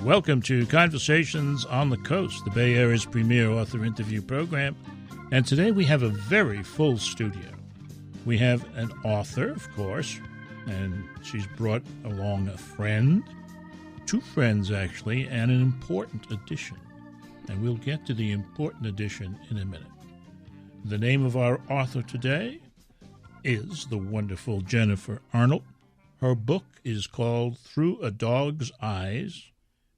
Welcome to Conversations on the Coast, the Bay Area's premier author interview program. And today we have a very full studio. We have an author, of course, and she's brought along a friend, two friends actually, and an important addition. And we'll get to the important addition in a minute. The name of our author today is the wonderful Jennifer Arnold. Her book is called Through a Dog's Eyes,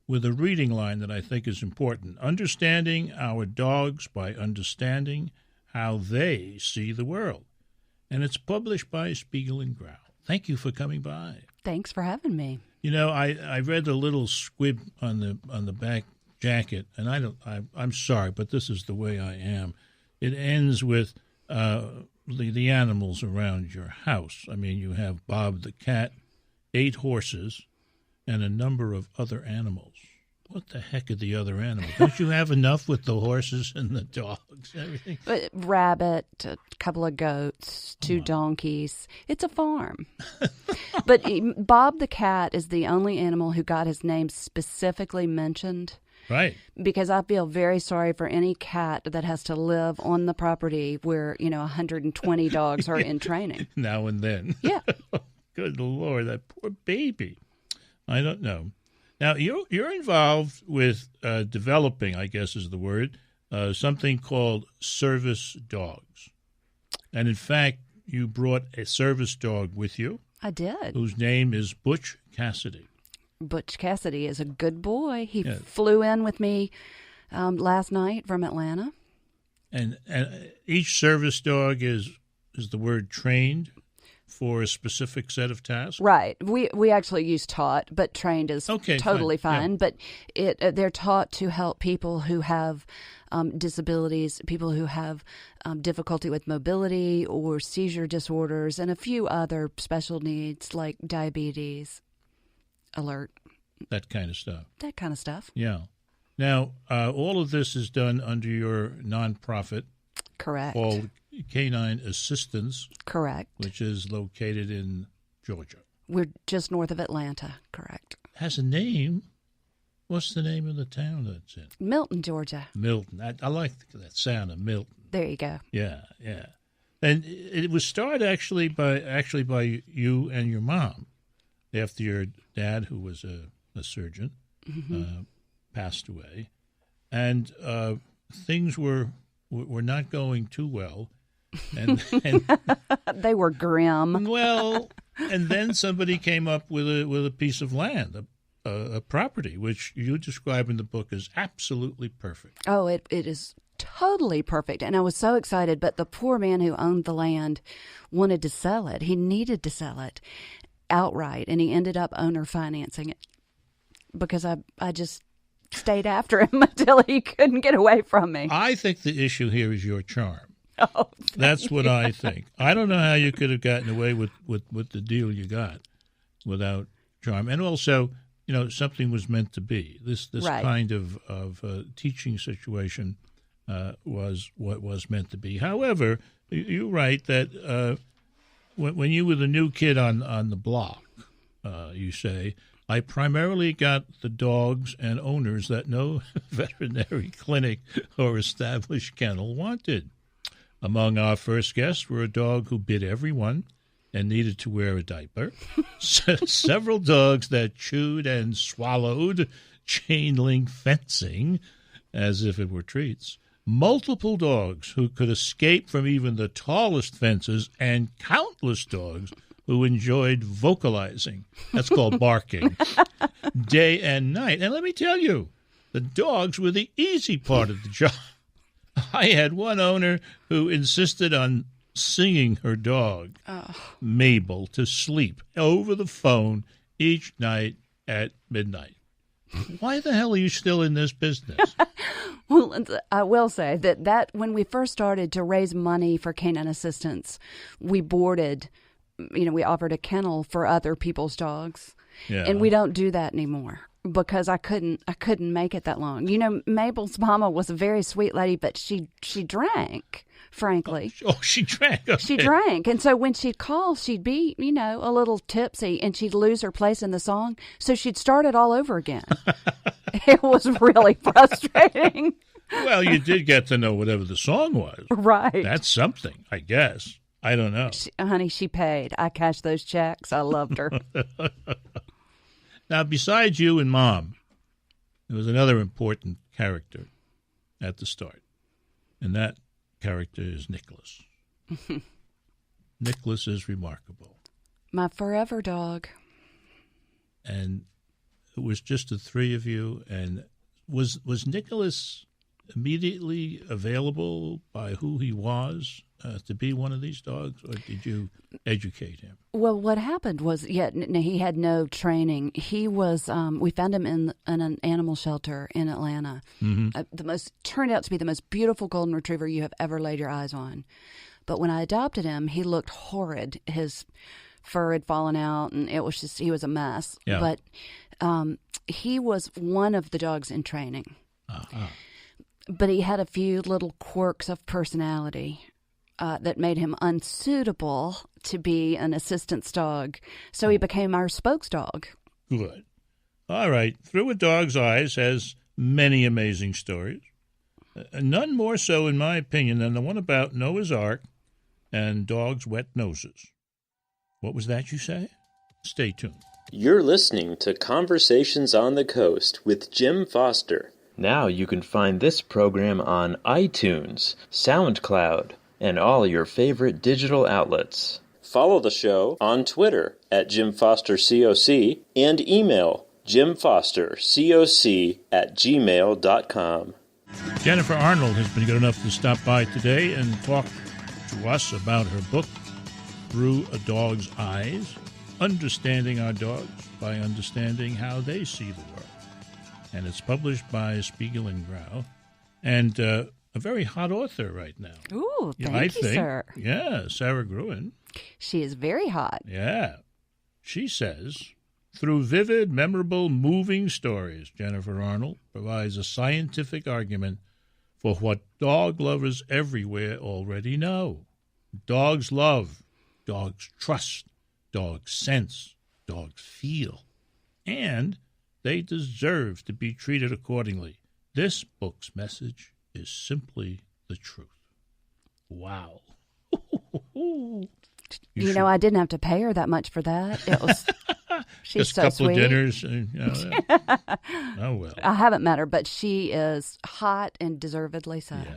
with a reading line that I think is important. Understanding our dogs by understanding how they see the world. And it's published by Spiegel and Grau. Thank you for coming by. Thanks for having me. You know, I read a little squib on the back jacket, and I'm sorry, but this is the way I am. It ends with the animals around your house. I mean, you have Bob the cat, 8 horses, and a number of other animals. What the heck are the other animals? Don't you have enough with the horses and the dogs and everything? Rabbit, a couple of goats, 2 donkeys. It's a farm. But Bob the cat is the only animal who got his name specifically mentioned. Right. Because I feel very sorry for any cat that has to live on the property where, 120 dogs are in training. Now and then. Yeah. Good Lord, that poor baby. I don't know. Now, you're involved with developing, I guess is the word, something called service dogs. And in fact, you brought a service dog with you. I did. Whose name is Butch Cassidy. Butch Cassidy is a good boy. He flew in with me last night from Atlanta. And each service dog is the word trained for a specific set of tasks? Right. We actually use taught, but trained is totally fine. Yeah. But they're taught to help people who have disabilities, people who have difficulty with mobility or seizure disorders, and a few other special needs like diabetes, alert. That kind of stuff. Yeah. Now, all of this is done under your nonprofit. Correct. Called Canine Assistance. Correct. Which is located in Georgia. We're just north of Atlanta. Correct. Has a name. What's the name of the town that's in? Milton, Georgia. Milton. I like that sound of Milton. There you go. Yeah. And it was started actually by you and your mom after your dad, who was a surgeon, passed away. And things were not going too well. And they were grim. Well, and then somebody came up with a piece of land, a property, which you describe in the book as absolutely perfect. Oh, it is totally perfect. And I was so excited, but the poor man who owned the land wanted to sell it. He needed to sell it outright, and he ended up owner financing it because I just stayed after him until he couldn't get away from me. I think the issue here is your charm. Oh, that's what I think. I don't know how you could have gotten away with the deal you got without charm. And also, something was meant to be. This right. kind of teaching situation was what was meant to be. However, you write that when you were the new kid on the block, you say, I primarily got the dogs and owners that no veterinary clinic or established kennel wanted. Among our first guests were a dog who bit everyone and needed to wear a diaper, several dogs that chewed and swallowed chain link fencing as if it were treats, multiple dogs who could escape from even the tallest fences, and countless dogs who enjoyed vocalizing. That's called barking, day and night. And let me tell you, the dogs were the easy part of the job. I had one owner who insisted on singing her dog, Mabel, to sleep over the phone each night at midnight. Why the hell are you still in this business? Well, I will say that when we first started to raise money for canine assistance, we boarded, we offered a kennel for other people's dogs. Yeah. And we don't do that anymore. because I couldn't make it that long. You know, Mabel's mama was a very sweet lady, but she drank. Frankly. Oh, she drank. Okay. She drank. And so when she'd call, she'd be, you know, a little tipsy and she'd lose her place in the song. So she'd start it all over again. It was really frustrating. Well, you did get to know whatever the song was. Right. That's something, I guess. I don't know. Honey, she paid. I cashed those checks. I loved her. Now, besides you and Mom, there was another important character at the start. And that character is Nicholas. Nicholas is remarkable. My forever dog. And it was just the three of you. And was Nicholas immediately available by who he was to be one of these dogs, or did you educate him? Well, what happened was, he had no training. He was, we found him in an animal shelter in Atlanta. Mm-hmm. Turned out to be the most beautiful golden retriever you have ever laid your eyes on. But when I adopted him, he looked horrid. His fur had fallen out, and he was a mess. Yeah. But he was one of the dogs in training. Uh-huh. But he had a few little quirks of personality that made him unsuitable to be an assistance dog. So he became our spokes dog. Good. All right. Through a Dog's Eyes has many amazing stories. None more so, in my opinion, than the one about Noah's Ark and dogs' wet noses. What was that you say? Stay tuned. You're listening to Conversations on the Coast with Jim Foster. Now you can find this program on iTunes, SoundCloud, and all your favorite digital outlets. Follow the show on Twitter at JimFosterCoc and email jimfostercoc@gmail.com. Jennifer Arnold has been good enough to stop by today and talk to us about her book, Through a Dog's Eyes, Understanding Our Dogs by Understanding How They See the World. And it's published by Spiegel and Grau, and a very hot author right now. Ooh, thank you, sir. Yeah, Sarah Gruen. She is very hot. Yeah. She says, through vivid, memorable, moving stories, Jennifer Arnold provides a scientific argument for what dog lovers everywhere already know. Dogs love, dogs trust, dogs sense, dogs feel, and they deserve to be treated accordingly. This book's message is simply the truth. Wow. You know, I didn't have to pay her that much for that. It was she's just a couple sweet. of dinners. Oh, well. I haven't met her, but she is hot and deservedly so. Yeah.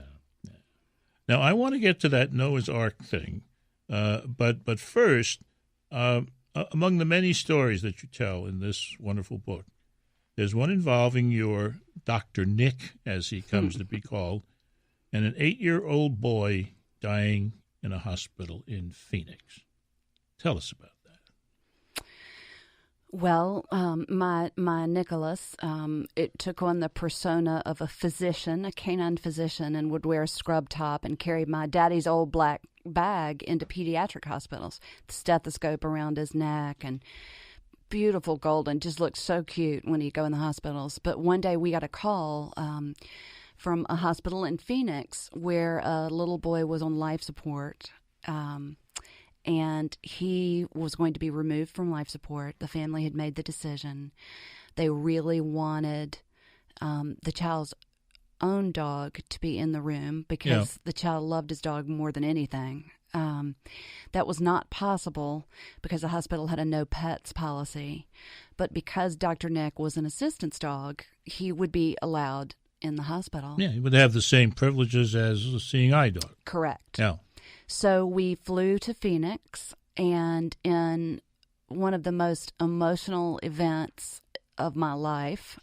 Now, I want to get to that Noah's Ark thing, but first, among the many stories that you tell in this wonderful book, there's one involving your Dr. Nick, as he comes to be called, and an 8-year-old boy dying in a hospital in Phoenix. Tell us about that. Well, my Nicholas, it took on the persona of a physician, a canine physician, and would wear a scrub top and carry my daddy's old black bag into pediatric hospitals, the stethoscope around his neck, and beautiful golden, just looked so cute when he'd go in the hospitals. But one day we got a call from a hospital in Phoenix where a little boy was on life support, and he was going to be removed from life support. The family had made the decision. They really wanted the child's own dog to be in the room because the child loved his dog more than anything. That was not possible because the hospital had a no pets policy. But because Dr. Nick was an assistance dog, he would be allowed in the hospital. Yeah, he would have the same privileges as a seeing eye dog. Correct. Yeah. So we flew to Phoenix, and in one of the most emotional events of my life,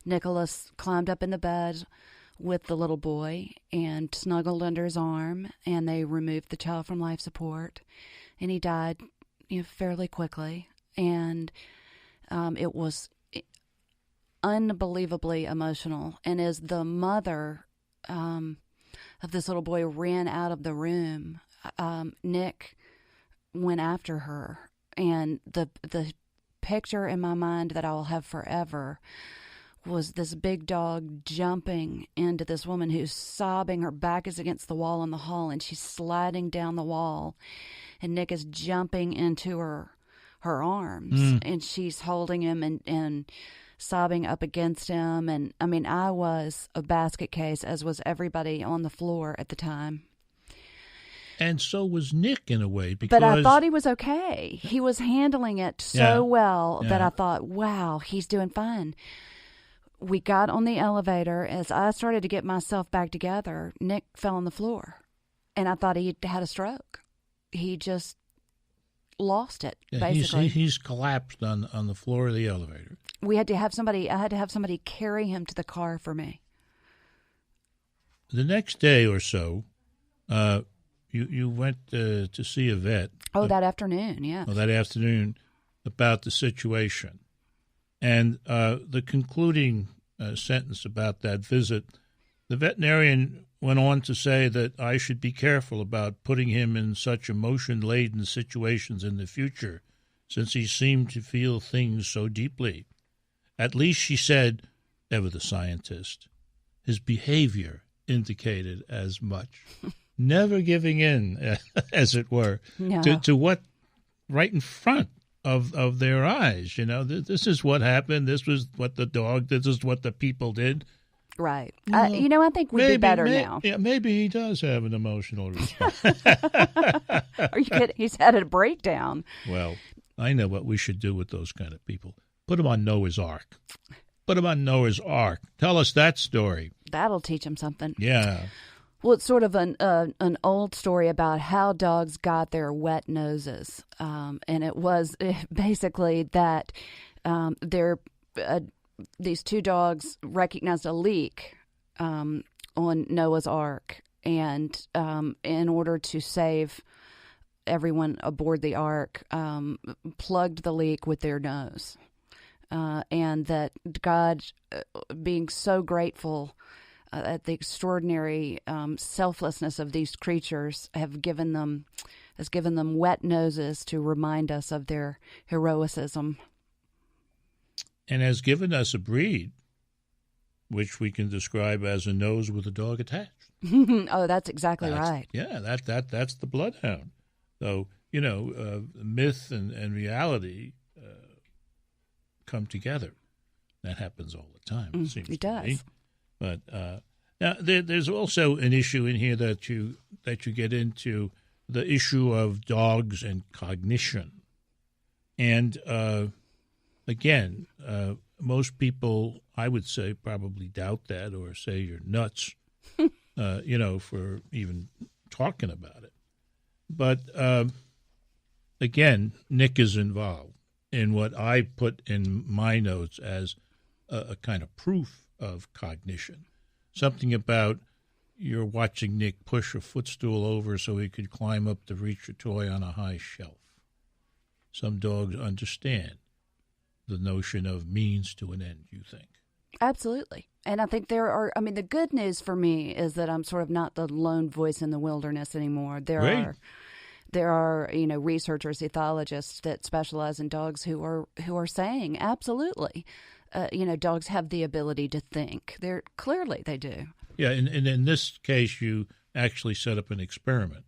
Nicholas climbed up in the bed with the little boy and snuggled under his arm, and they removed the child from life support, and he died fairly quickly. And it was unbelievably emotional. And as the mother of this little boy ran out of the room, Nick went after her, and the picture in my mind that I will have forever was this big dog jumping into this woman who's sobbing. Her back is against the wall in the hall, and she's sliding down the wall, and Nick is jumping into her arms, and she's holding him and sobbing up against him. And I mean, I was a basket case, as was everybody on the floor at the time. And so was Nick in a way. But I thought he was okay. He was handling it so well that I thought, wow, he's doing fine. We got on the elevator. As I started to get myself back together, Nick fell on the floor. And I thought he had a stroke. He just lost it, basically. He's collapsed on the floor of the elevator. I had to have somebody carry him to the car for me. The next day or so, you went to see a vet. Oh, that afternoon, yeah. That afternoon about the situation. And the concluding sentence about that visit, the veterinarian went on to say that I should be careful about putting him in such emotion-laden situations in the future, since he seemed to feel things so deeply. At least, she said, ever the scientist, his behavior indicated as much. Never giving in, as it were, to what right in front of their eyes. You know, this is what happened. This was what the dog did. This is what the people did. Right. I think we'd be better now. Yeah, maybe he does have an emotional response. Are you kidding? He's had a breakdown. Well, I know what we should do with those kind of people. Put them on Noah's Ark. Put them on Noah's Ark. Tell us that story. That'll teach them something. Yeah. Well, it's sort of an old story about how dogs got their wet noses, and it was basically that these two dogs recognized a leak on Noah's Ark, and in order to save everyone aboard the Ark, plugged the leak with their nose, and that God, being so grateful at the extraordinary selflessness of these creatures, has given them wet noses to remind us of their heroicism. And has given us a breed which we can describe as a nose with a dog attached. Oh, that's exactly right. Yeah, that's the bloodhound. So, myth and reality come together. That happens all the time, it seems to me. But now there's also an issue in here that you get into, the issue of dogs and cognition. And again, most people, I would say, probably doubt that or say you're nuts, for even talking about it. But again, Nick is involved in what I put in my notes as a kind of proof of cognition. Something about you're watching Nick push a footstool over so he could climb up to reach a toy on a high shelf. Some dogs understand the notion of means to an end, you think? Absolutely. And I think the good news for me is that I'm sort of not the lone voice in the wilderness anymore. There are researchers, ethologists that specialize in dogs who are saying absolutely, dogs have the ability to think. Clearly they do. Yeah, and in this case, you actually set up an experiment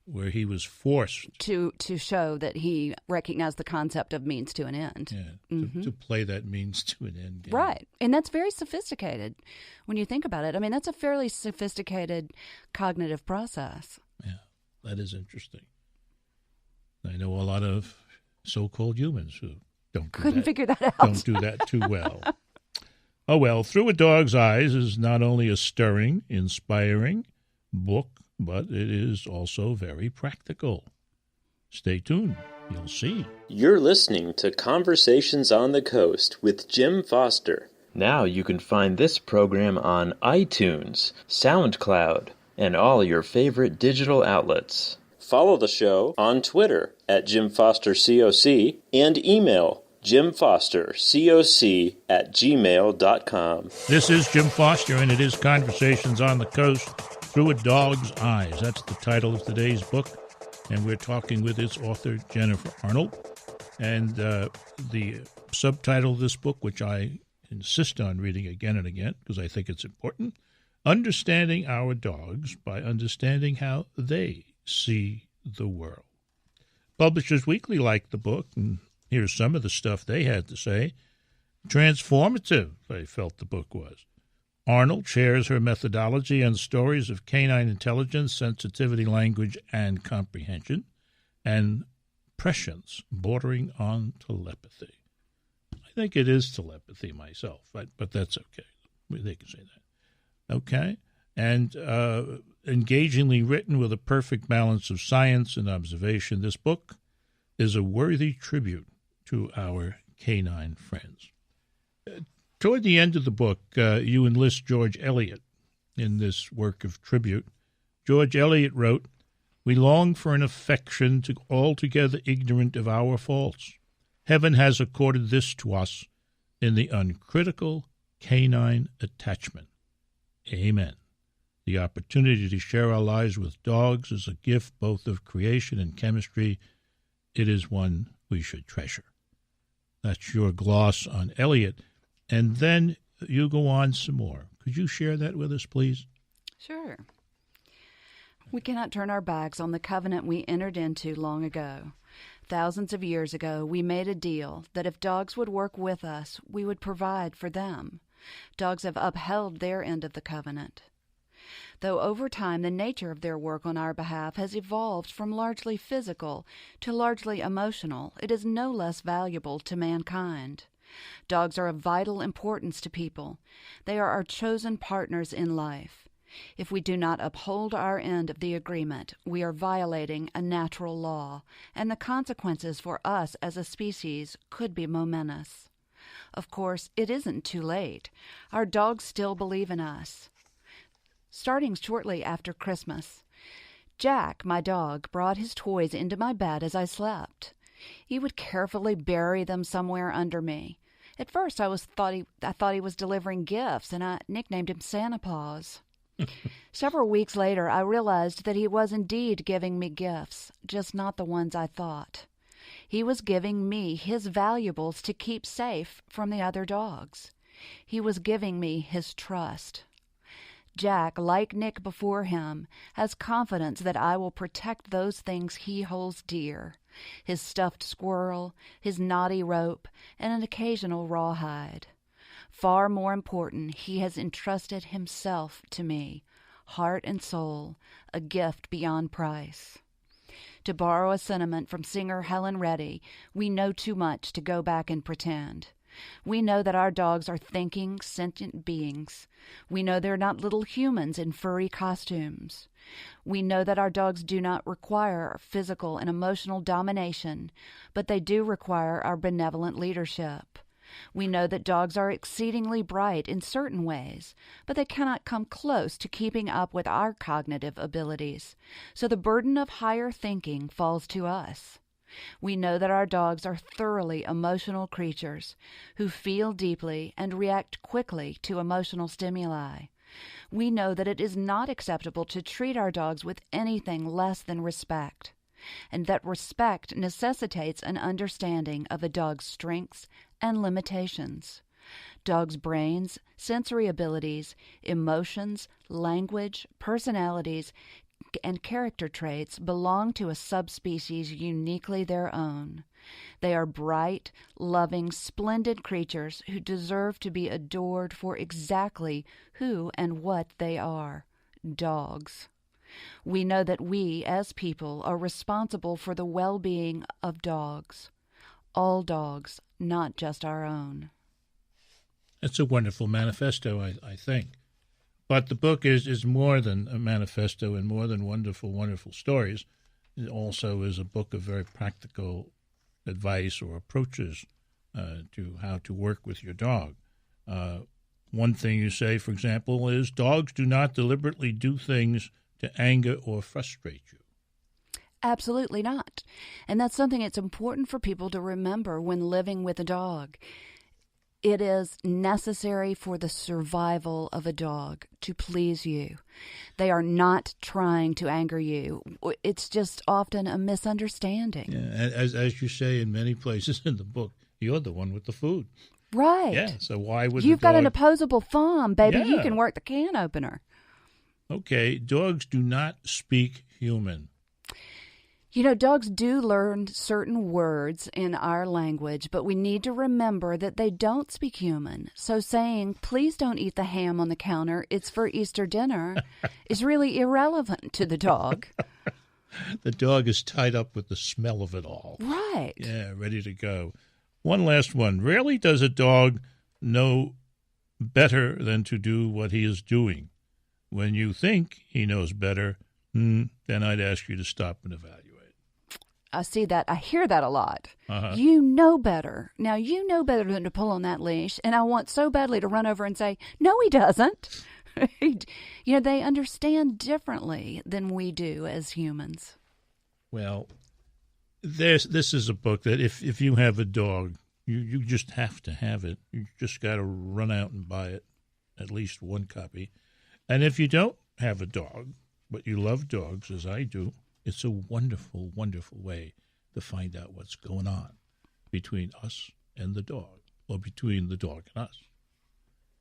where he was forced to show that he recognized the concept of means to an end. Yeah, to play that means to an end game. Right, and that's very sophisticated when you think about it. I mean, that's a fairly sophisticated cognitive process. Yeah, that is interesting. I know a lot of so-called humans who couldn't figure that out. Don't do that too well. Oh, well, Through a Dog's Eyes is not only a stirring, inspiring book, but it is also very practical. Stay tuned. You'll see. You're listening to Conversations on the Coast with Jim Foster. Now you can find this program on iTunes, SoundCloud, and all your favorite digital outlets. Follow the show on Twitter at Jim Foster COC and email jimfostercoc@gmail.com. This is Jim Foster, and it is Conversations on the Coast Through a Dog's Eyes. That's the title of today's book, and we're talking with its author, Jennifer Arnold. And the subtitle of this book, which I insist on reading again and again because I think it's important, Understanding Our Dogs by Understanding How They See the World. Publishers Weekly liked the book, and here's some of the stuff they had to say. Transformative, they felt the book was. Arnold shares her methodology and stories of canine intelligence, sensitivity, language, and comprehension, and prescience bordering on telepathy. I think it is telepathy myself, but that's okay. They can say that. Okay? And engagingly written with a perfect balance of science and observation, this book is a worthy tribute to our canine friends. Toward the end of the book, you enlist George Eliot in this work of tribute. George Eliot wrote, "We long for an affection altogether ignorant of our faults. Heaven has accorded this to us in the uncritical canine attachment. Amen. The opportunity to share our lives with dogs is a gift both of creation and chemistry. It is one we should treasure." That's your gloss on Eliot. And then you go on some more. Could you share that with us, please? Sure. We cannot turn our backs on the covenant we entered into long ago. Thousands of years ago, we made a deal that if dogs would work with us, we would provide for them. Dogs have upheld their end of the covenant. Though over time the nature of their work on our behalf has evolved from largely physical to largely emotional, it is no less valuable to mankind. Dogs are of vital importance to people. They are our chosen partners in life. If we do not uphold our end of the agreement, we are violating a natural law, and the consequences for us as a species could be momentous. Of course, it isn't too late. Our dogs still believe in us. Starting shortly after Christmas, Jack, my dog, brought his toys into my bed as I slept. He would carefully bury them somewhere under me. At first, I thought he was delivering gifts, and I nicknamed him Santa Claus. Several weeks later, I realized that he was indeed giving me gifts, just not the ones I thought. He was giving me his valuables to keep safe from the other dogs. He was giving me his trust. Jack, like Nick before him, has confidence that I will protect those things he holds dear: his stuffed squirrel, his knotty rope, and an occasional rawhide. Far more important, he has entrusted himself to me, heart and soul, a gift beyond price. To borrow a sentiment from singer Helen Reddy, we know too much to go back and pretend. We know that our dogs are thinking, sentient beings. We know they're not little humans in furry costumes. We know that our dogs do not require physical and emotional domination, but they do require our benevolent leadership. We know that dogs are exceedingly bright in certain ways, but they cannot come close to keeping up with our cognitive abilities, so the burden of higher thinking falls to us. We know that our dogs are thoroughly emotional creatures who feel deeply and react quickly to emotional stimuli. We know that it is not acceptable to treat our dogs with anything less than respect, and that respect necessitates an understanding of a dog's strengths and limitations. Dogs' brains, sensory abilities, emotions, language, personalities, and character traits belong to a subspecies uniquely their own. They are bright, loving, splendid creatures who deserve to be adored for exactly who and what they are: dogs. We know that we, as people, are responsible for the well-being of dogs. All dogs, not just our own. It's a wonderful manifesto, I think. But the book is more than a manifesto and more than wonderful, wonderful stories. It also is a book of very practical advice or approaches to how to work with your dog. One thing you say, for example, is dogs do not deliberately do things to anger or frustrate you. Absolutely not. And that's something it's important for people to remember when living with a dog. It is necessary for the survival of a dog to please you. They are not trying to anger you. It's just often a misunderstanding. Yeah, as you say in many places in the book, you're the one with the food. Right. Yeah, so why would You've the dog... got an opposable thumb, baby. Yeah. You can work the can opener. Okay, dogs do not speak human. You know, dogs do learn certain words in our language, but we need to remember that they don't speak human. So saying, please don't eat the ham on the counter, it's for Easter dinner, is really irrelevant to the dog. The dog is tied up with the smell of it all. Right. Yeah, ready to go. One last one. Rarely does a dog know better than to do what he is doing. When you think he knows better, then I'd ask you to stop and evaluate. I see that. I hear that a lot. Uh-huh. You know better. Now, you know better than to pull on that leash, and I want so badly to run over and say, no, he doesn't. You know, they understand differently than we do as humans. Well, this is a book that if you have a dog, you just have to have it. You just got to run out and buy it, at least one copy. And if you don't have a dog, but you love dogs, as I do, it's a wonderful, wonderful way to find out what's going on between us and the dog, or between the dog and us.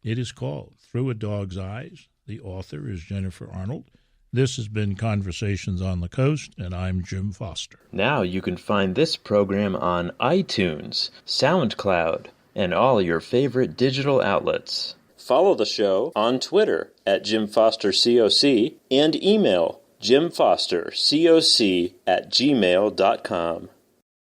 It is called Through a Dog's Eyes. The author is Jennifer Arnold. This has been Conversations on the Coast, and I'm Jim Foster. Now you can find this program on iTunes, SoundCloud, and all your favorite digital outlets. Follow the show on Twitter at Jim Foster COC and email jimfostercoc@gmail.com.